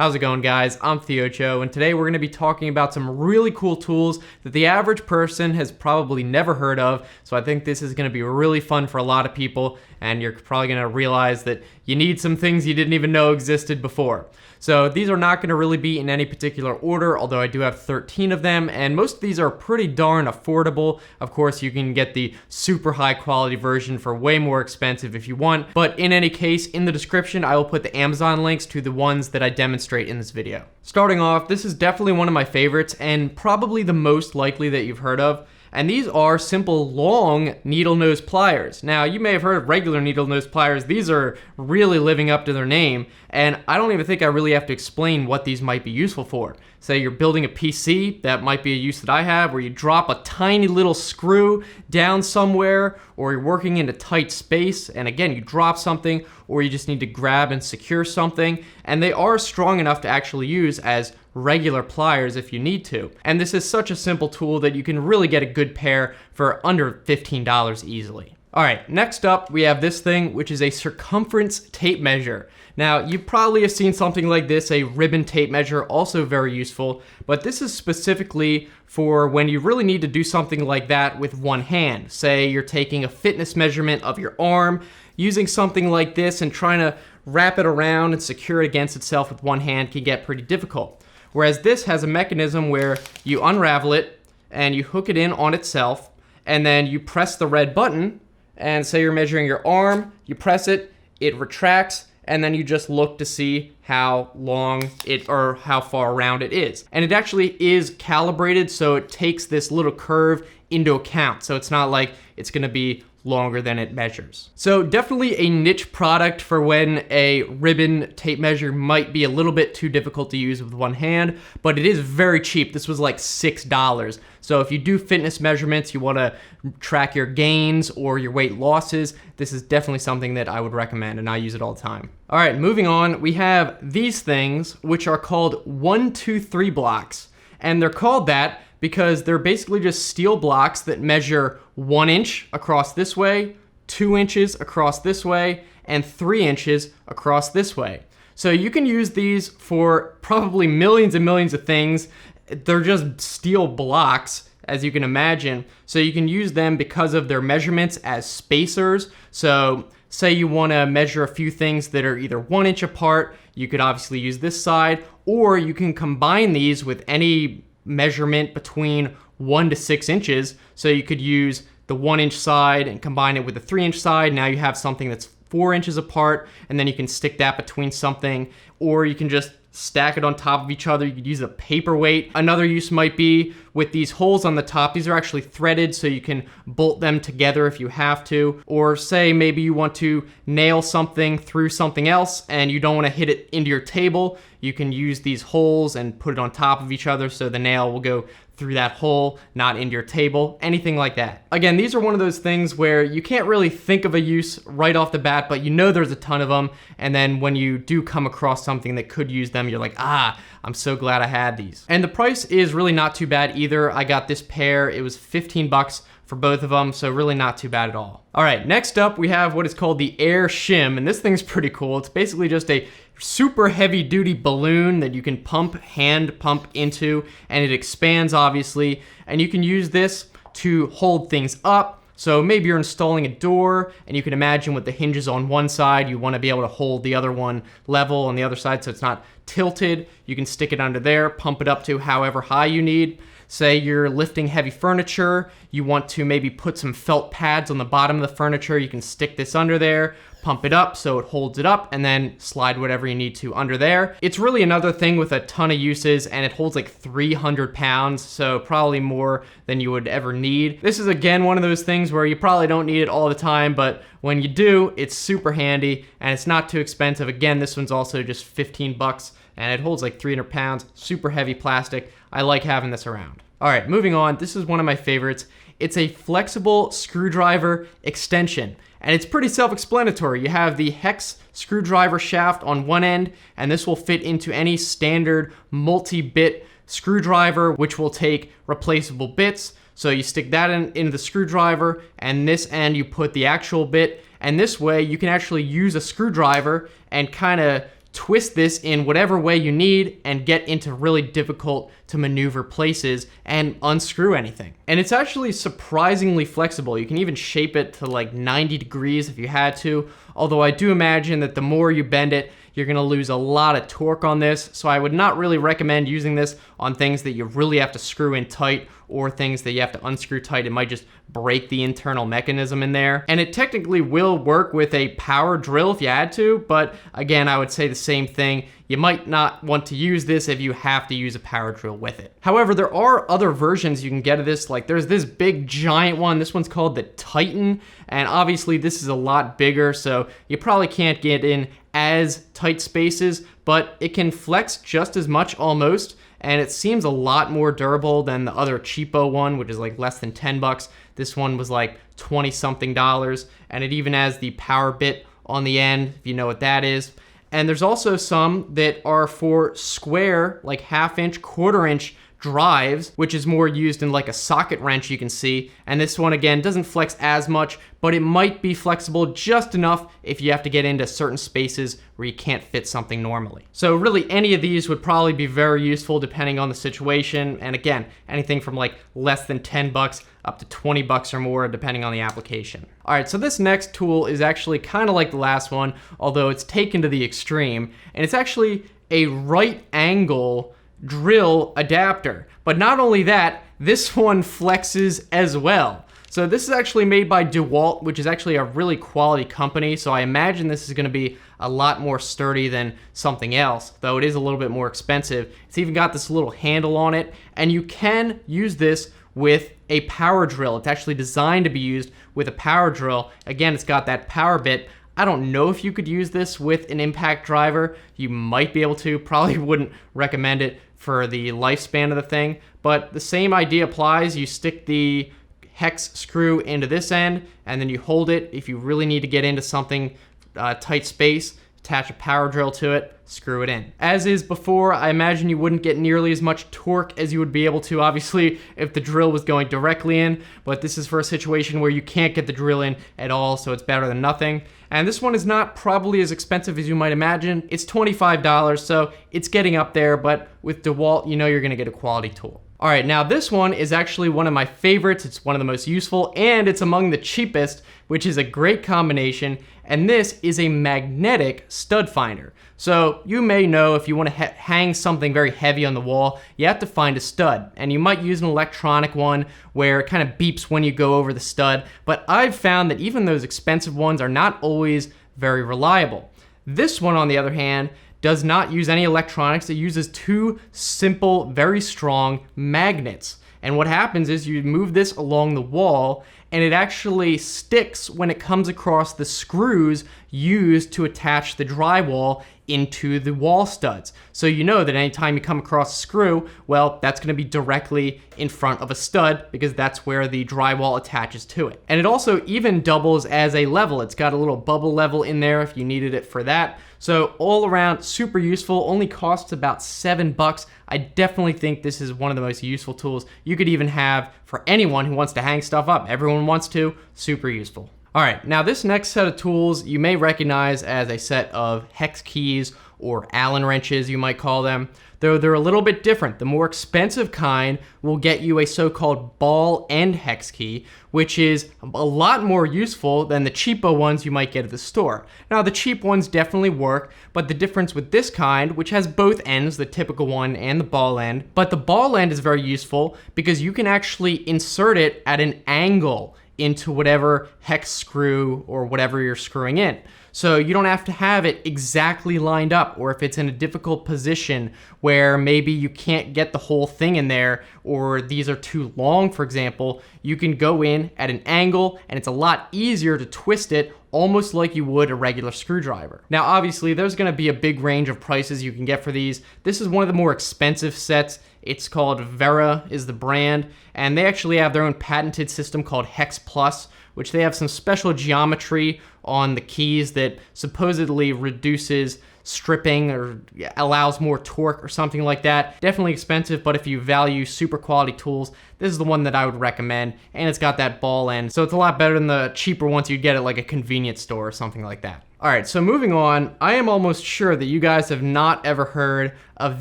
How's it going, guys? I'm Theocho, and today we're going to be talking about some really cool tools that the average person has probably never heard of. So I think this is going to be really fun for a lot of people, and you're probably going to realize that you need some things you didn't even know existed before. So these are not going to really be in any particular order, although I do have 13 of them, and most of these are pretty darn affordable. Of course, you can get the super high quality version for way more expensive if you want, but in any case, in the description, I will put the Amazon links to the ones that I demonstrate in this video. Starting off, this is definitely one of my favorites and probably the most likely that you've heard of. And these are simple long needle nose pliers. Now, you may have heard of regular needle nose pliers. These are really living up to their name, and I don't even think I really have to explain what these might be useful for. Say you're building a PC, that might be a use that I have, where you drop a tiny little screw down somewhere, or you're working in a tight space, and again, you drop something, or you just need to grab and secure something, and they are strong enough to actually use as regular pliers if you need to. And this is such a simple tool that you can really get a good pair for under $15 easily. All right, next up we have this thing, which is a circumference tape measure. Now, you probably have seen something like this, a ribbon tape measure, also very useful, but this is specifically for when you really need to do something like that with one hand. Say you're taking a fitness measurement of your arm, using something like this and trying to wrap it around and secure it against itself with one hand can get pretty difficult. Whereas this has a mechanism where you unravel it and you hook it in on itself, and then you press the red button, and say you're measuring your arm, you press it, it retracts, and then you just look to see how long it or how far around it is. And it actually is calibrated, so it takes this little curve into account. So it's not like it's gonna be longer than it measures. So definitely a niche product for when a ribbon tape measure might be a little bit too difficult to use with one hand, but it is very cheap. This was like $6. So if you do fitness measurements, you wanna track your gains or your weight losses, this is definitely something that I would recommend, and I use it all the time. All right, moving on, we have these things, which are called 1, 2, 3 blocks. And they're called that because they're basically just steel blocks that measure 1 inch across this way, 2 inches across this way, and 3 inches across this way. So you can use these for probably millions and millions of things. They're just steel blocks, as you can imagine. So you can use them because of their measurements as spacers. So say you want to measure a few things that are either 1 inch apart, you could obviously use this side, or you can combine these with any measurement between 1 to 6 inches. So you could use the 1 inch side and combine it with the 3 inch side. Now you have something that's 4 inches apart, and then you can stick that between something, or you can just stack it on top of each other. You could use a paperweight. Another use might be with these holes on the top. These are actually threaded, so you can bolt them together if you have to. Or say maybe you want to nail something through something else and you don't want to hit it into your table. You can use these holes and put it on top of each other so the nail will go through that hole, not into your table, anything like that. Again, these are one of those things where you can't really think of a use right off the bat, but you know there's a ton of them, and then when you do come across something that could use them, you're like, I'm so glad I had these. And the price is really not too bad either. I got this pair, it was 15 bucks for both of them, so really not too bad at all. All right, next up we have what is called the Air Shim, and this thing's pretty cool. It's basically just a super heavy duty balloon that you can hand pump into, and it expands obviously, and you can use this to hold things up. So maybe you're installing a door and you can imagine with the hinges on one side, you want to be able to hold the other one level on the other side so it's not tilted. You can stick it under there, pump it up to however high you need. Say you're lifting heavy furniture, you want to maybe put some felt pads on the bottom of the furniture, you can stick this under there, pump it up so it holds it up, and then slide whatever you need to under there. It's really another thing with a ton of uses, and it holds like 300 pounds, so probably more than you would ever need. This is again one of those things where you probably don't need it all the time, but when you do, it's super handy, and it's not too expensive. Again, this one's also just 15 bucks, and it holds like 300 pounds, super heavy plastic. I like having this around. All right, moving on. This is one of my favorites. It's a flexible screwdriver extension, and it's pretty self-explanatory. You have the hex screwdriver shaft on one end, and this will fit into any standard multi-bit screwdriver, which will take replaceable bits. So you stick that into the screwdriver, and this end you put the actual bit, and this way you can actually use a screwdriver and kind of twist this in whatever way you need and get into really difficult to maneuver places and unscrew anything. And it's actually surprisingly flexible. You can even shape it to like 90 degrees if you had to, although I do imagine that the more you bend it, you're gonna lose a lot of torque on this, so I would not really recommend using this on things that you really have to screw in tight or things that you have to unscrew tight. It might just break the internal mechanism in there. And it technically will work with a power drill if you had to, but again, I would say the same thing. You might not want to use this if you have to use a power drill with it. However, there are other versions you can get of this. Like there's this big giant one. This one's called the Titan, and obviously this is a lot bigger, so you probably can't get in as tight spaces, but it can flex just as much almost, and it seems a lot more durable than the other cheapo one, which is like less than 10 bucks. This one was like 20 something dollars, and it even has the power bit on the end, if you know what that is. And there's also some that are for square, like 1/2 inch, 1/4 inch drives, which is more used in like a socket wrench, you can see. And this one again doesn't flex as much, but it might be flexible just enough if you have to get into certain spaces where you can't fit something normally. So really any of these would probably be very useful depending on the situation. And again, anything from like less than 10 bucks up to 20 bucks or more depending on the application. All right, so this next tool is actually kind of like the last one, although it's taken to the extreme, and it's actually a right angle drill adapter. But not only that, this one flexes as well. So this is actually made by Dewalt, which is actually a really quality company, so I imagine this is gonna be a lot more sturdy than something else, though it is a little bit more expensive. It's even got this little handle on it, and you can use this with a power drill. It's actually designed to be used with a power drill. Again, it's got that power bit. I don't know if you could use this with an impact driver. You might be able to, probably wouldn't recommend it for the lifespan of the thing, but the same idea applies. You stick the hex screw into this end, and then you hold it. If you really need to get into something tight space, attach a power drill to it, screw it in. As is before, I imagine you wouldn't get nearly as much torque as you would be able to, obviously, if the drill was going directly in, but this is for a situation where you can't get the drill in at all, so it's better than nothing. And this one is not probably as expensive as you might imagine. It's $25, so it's getting up there, but with Dewalt, you know you're gonna get a quality tool. All right, now this one is actually one of my favorites. It's one of the most useful, and it's among the cheapest, which is a great combination, and this is a magnetic stud finder. So you may know if you want to hang something very heavy on the wall, you have to find a stud, and you might use an electronic one where it kind of beeps when you go over the stud, but I've found that even those expensive ones are not always very reliable. This one, on the other hand, does not use any electronics. It uses two simple, very strong magnets. And what happens is you move this along the wall, and it actually sticks when it comes across the screws used to attach the drywall into the wall studs. So you know that anytime you come across a screw, well, that's gonna be directly in front of a stud because that's where the drywall attaches to it. And it also even doubles as a level. It's got a little bubble level in there if you needed it for that. So all around, super useful, only costs about $7. I definitely think this is one of the most useful tools you could even have for anyone who wants to hang stuff up. Everyone wants to, super useful. All right, now this next set of tools you may recognize as a set of hex keys or Allen wrenches, you might call them, though they're a little bit different. The more expensive kind will get you a so-called ball end hex key, which is a lot more useful than the cheapo ones you might get at the store. Now, the cheap ones definitely work, but the difference with this kind, which has both ends, the typical one and the ball end, but the ball end is very useful because you can actually insert it at an angle into whatever hex screw or whatever you're screwing in. So you don't have to have it exactly lined up, or if it's in a difficult position where maybe you can't get the whole thing in there, or these are too long, for example, you can go in at an angle and it's a lot easier to twist it almost like you would a regular screwdriver. Now, obviously, there's gonna be a big range of prices you can get for these. This is one of the more expensive sets. It's called Vera is the brand, and they actually have their own patented system called Hex Plus, which they have some special geometry on the keys that supposedly reduces stripping or allows more torque or something like that. Definitely expensive, but if you value super quality tools, this is the one that I would recommend, and it's got that ball end, so it's a lot better than the cheaper ones you'd get at like a convenience store or something like that. Alright, so moving on, I am almost sure that you guys have not ever heard of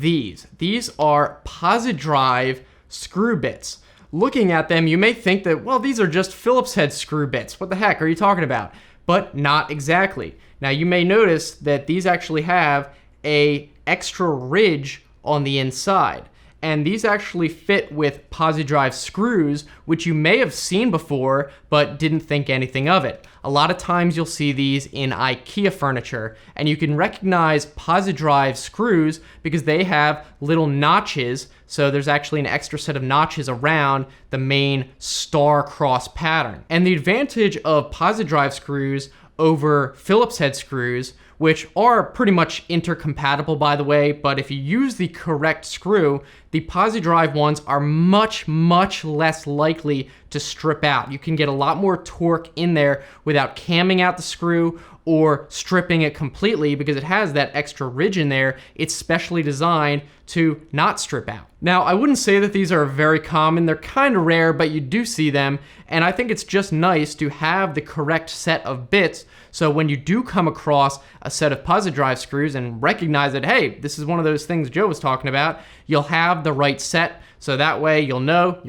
these. These are Pozidriv screw bits. Looking at them, you may think that, well, these are just Phillips head screw bits. What the heck are you talking about? But not exactly. Now, you may notice that these actually have a extra ridge on the inside. And these actually fit with Pozidriv screws, which you may have seen before, but didn't think anything of it. A lot of times you'll see these in IKEA furniture, and you can recognize Pozidriv screws because they have little notches, so there's actually an extra set of notches around the main star-cross pattern. And the advantage of Pozidriv screws over Phillips head screws, which are pretty much intercompatible, by the way, but if you use the correct screw, the Pozidriv ones are much, much less likely to strip out. You can get a lot more torque in there without camming out the screw or stripping it completely because it has that extra ridge in there. It's specially designed to not strip out. Now, I wouldn't say that these are very common. They're kind of rare, but you do see them, and I think it's just nice to have the correct set of bits so when you do come across a set of Pozidriv screws and recognize that, hey, this is one of those things Joe was talking about, you'll have the right set, so that way you'll know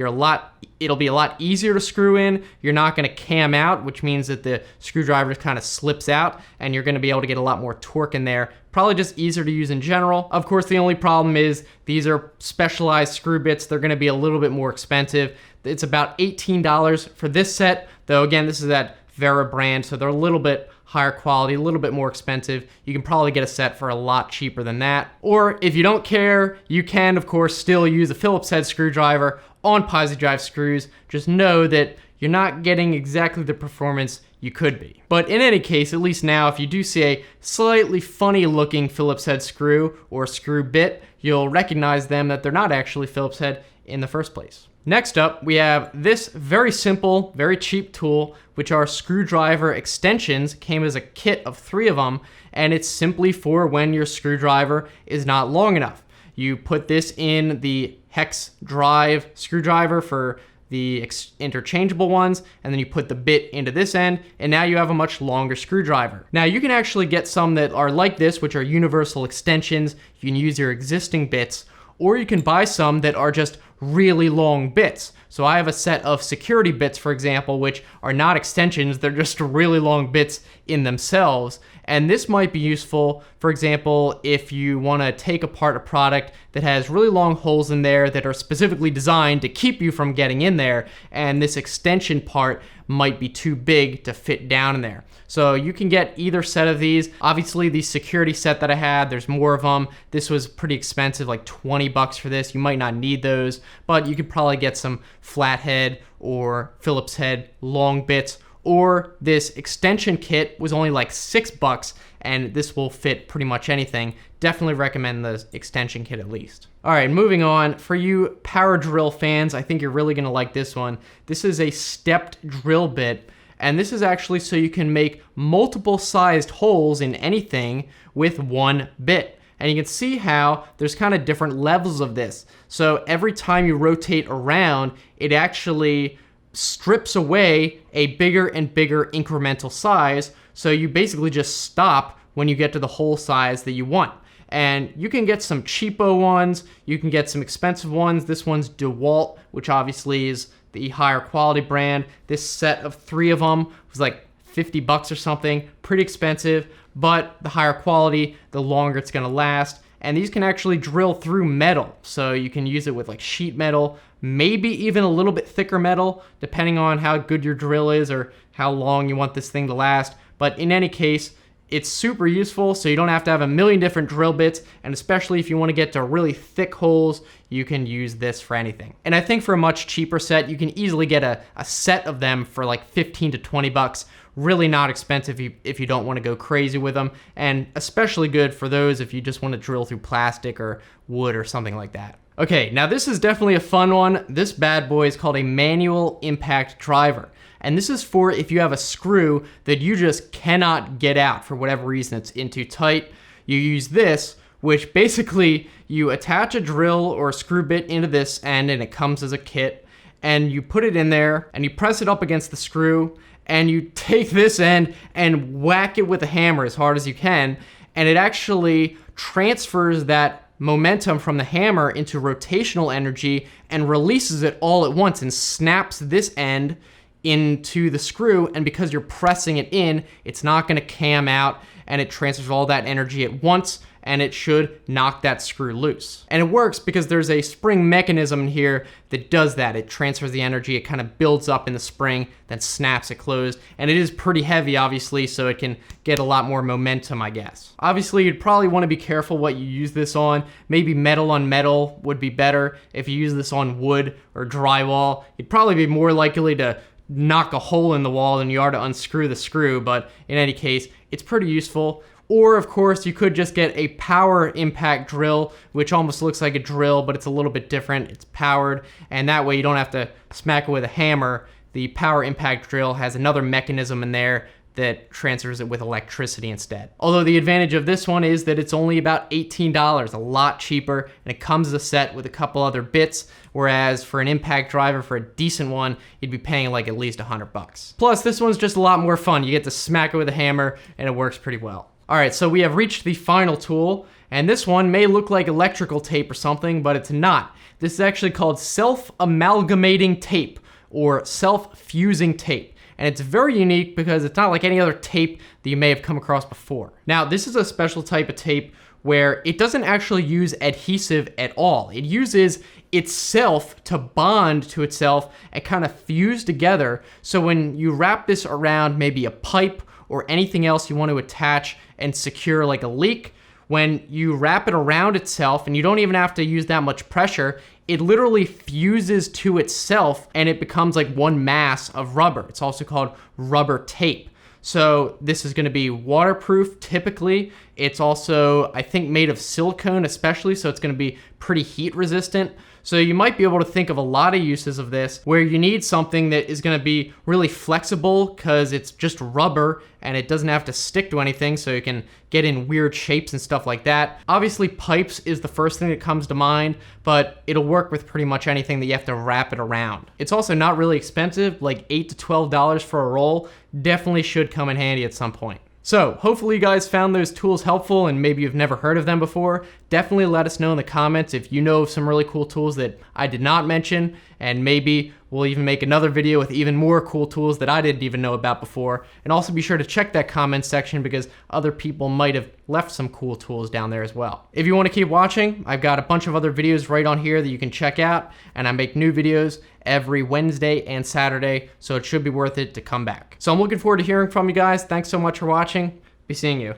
it'll be a lot easier to screw in. You're not going to cam out, which means that the screwdriver kind of slips out, and you're going to be able to get a lot more torque in there. Probably just easier to use in general. Of course, the only problem is these are specialized screw bits. They're going to be a little bit more expensive. It's about $18 for this set, though again, this is that Vera brand, so they're a little bit higher quality, a little bit more expensive. You can probably get a set for a lot cheaper than that. Or if you don't care, you can, of course, still use a Phillips head screwdriver on Pozidriv screws. Just know that you're not getting exactly the performance you could be. But in any case, at least now, if you do see a slightly funny looking Phillips head screw or screw bit, you'll recognize them that they're not actually Phillips head in the first place. Next up, we have this very simple, very cheap tool, which are screwdriver extensions. Came as a kit of 3 of them, and it's simply for when your screwdriver is not long enough. You put this in the hex drive screwdriver for the interchangeable ones, and then you put the bit into this end, and now you have a much longer screwdriver. Now, you can actually get some that are like this, which are universal extensions. You can use your existing bits, or you can buy some that are just really long bits. So I have a set of security bits, for example, which are not extensions, they're just really long bits in themselves. And this might be useful, for example, if you want to take apart a product that has really long holes in there that are specifically designed to keep you from getting in there, and this extension part might be too big to fit down in there. So you can get either set of these. Obviously, the security set that I had, there's more of them. This was pretty expensive, like 20 bucks for this. You might not need those, but you could probably get some flathead or Phillips head long bits, or this extension kit was only like 6 bucks, and this will fit pretty much anything. Definitely recommend the extension kit at least. All right, moving on. For you power drill fans, I think you're really gonna like this one. This is a stepped drill bit, and this is actually so you can make multiple sized holes in anything with one bit. And you can see how there's kind of different levels of this. So every time you rotate around, it actually strips away a bigger and bigger incremental size. So you basically just stop when you get to the hole size that you want. And you can get some cheapo ones, you can get some expensive ones. This one's Dewalt, which obviously is the higher quality brand. This set of 3 of them was like 50 bucks or something, pretty expensive, but the higher quality, the longer it's gonna last. And these can actually drill through metal. So you can use it with like sheet metal, maybe even a little bit thicker metal, depending on how good your drill is or how long you want this thing to last. But in any case, it's super useful, so you don't have to have a million different drill bits, and especially if you want to get to really thick holes, you can use this for anything. And I think for a much cheaper set, you can easily get a set of them for like 15 to 20 bucks. Really not expensive if you don't want to go crazy with them, and especially good for those if you just want to drill through plastic or wood or something like that. Okay, now this is definitely a fun one. This bad boy is called a manual impact driver. And this is for if you have a screw that you just cannot get out for whatever reason. It's in too tight. you use this, which basically you attach a drill or a screw bit into this end, and it comes as a kit, and you put it in there and you press it up against the screw, and you take this end and whack it with a hammer as hard as you can, and it actually transfers that momentum from the hammer into rotational energy and releases it all at once and snaps this end into the screw. And because you're pressing it in, it's not going to cam out, and it transfers all that energy at once, and it should knock that screw loose. And it works because there's a spring mechanism here that does that. It transfers the energy, it kind of builds up in the spring, then snaps it closed. And it is pretty heavy, obviously, so it can get a lot more momentum, I guess. Obviously, you'd probably want to be careful what you use this on. Maybe metal on metal would be better. If you use this on wood or drywall, you'd probably be more likely to knock a hole in the wall than you are to unscrew the screw, but in any case, it's pretty useful. Or, of course, you could just get a power impact drill, which almost looks like a drill, but it's a little bit different. It's powered, and that way you don't have to smack it with a hammer. The power impact drill has another mechanism in there that transfers it with electricity instead. Although the advantage of this one is that it's only about $18, a lot cheaper, and it comes as a set with a couple other bits, whereas for an impact driver, for a decent one, you'd be paying like at least $100. Plus, this one's just a lot more fun. You get to smack it with a hammer, and it works pretty well. All right, so we have reached the final tool, and this one may look like electrical tape or something, but it's not. This is actually called self-amalgamating tape, or self-fusing tape. And it's very unique because it's not like any other tape that you may have come across before. Now, this is a special type of tape where it doesn't actually use adhesive at all. It uses itself to bond to itself and kind of fuse together. So when you wrap this around maybe a pipe or anything else you want to attach and secure, like a leak, when you wrap it around itself, and you don't even have to use that much pressure, it literally fuses to itself and it becomes like one mass of rubber. It's also called rubber tape. So this is going to be waterproof typically. It's also, I think, made of silicone especially, so it's going to be pretty heat resistant. So you might be able to think of a lot of uses of this where you need something that is going to be really flexible because it's just rubber and it doesn't have to stick to anything, so you can get in weird shapes and stuff like that. Obviously, pipes is the first thing that comes to mind, but it'll work with pretty much anything that you have to wrap it around. It's also not really expensive, like $8 to $12 for a roll. Definitely should come in handy at some point. So hopefully you guys found those tools helpful, and maybe you've never heard of them before. Definitely let us know in the comments if you know of some really cool tools that I did not mention, and maybe we'll even make another video with even more cool tools that I didn't even know about before. And also be sure to check that comment section because other people might have left some cool tools down there as well. If you want to keep watching, I've got a bunch of other videos right on here that you can check out, and I make new videos every Wednesday and Saturday, so it should be worth it to come back. So I'm looking forward to hearing from you guys. Thanks so much for watching. Be seeing you.